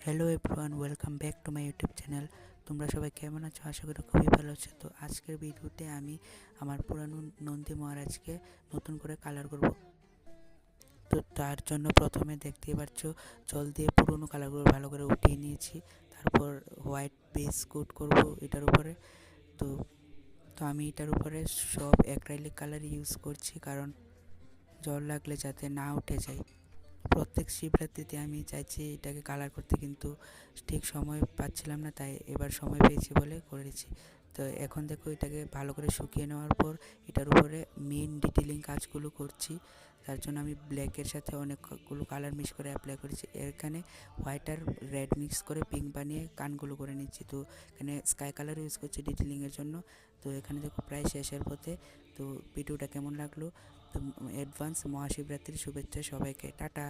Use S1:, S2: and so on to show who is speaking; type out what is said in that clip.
S1: Hello everyone, welcome back to my YouTube channel. তোমরা সবাই কেমন আছো? আশা করি খুবই ভালো আছো। তো আজকের ভিডিওতে আমি আমার পুরানো নন্দী মহারাজকে নতুন করে কালার করব। তো তার জন্য প্রথমে দেখতেই পাচ্ছ জল দিয়ে পুরনো কালারগুলো ভালো করে উঠিয়ে নিয়েছি। তারপর হোয়াইট বেস কোট করব এটার উপরে। তো তো আমি এটার উপরে সব অ্যাক্রাইলিক কালার ইউজ করছি, কারণ জল লাগলে যাতে না উঠে যায়। প্রত্যেক শিবরাত্রিতে আমি চাইছি এটাকে কালার করতে, কিন্তু ঠিক সময় পাচ্ছিলাম না, তাই এবার সময় পেয়েছি বলে করেছি। তো এখন দেখো এটাকে ভালো করে শুকিয়ে নেওয়ার পর এটার উপরে মেন ডিটেলিং কাজগুলো করছি। তার জন্য আমি ব্ল্যাকের সাথে অনেকগুলো কালার মিক্স করে অ্যাপ্লাই করেছি। এখানে হোয়াইট আর রেড মিক্স করে পিঙ্ক বানিয়ে কানগুলো করে নিচ্ছি। তো এখানে স্কাই কালার ইউজ করছি ডিটেলিংয়ের জন্য। তো এখানে দেখো প্রায় শেষের পথে। তো ভিডিওটা কেমন লাগলো? তো অ্যাডভান্স মহাশিবরাত্রির শুভেচ্ছা সবাইকে, টাটা।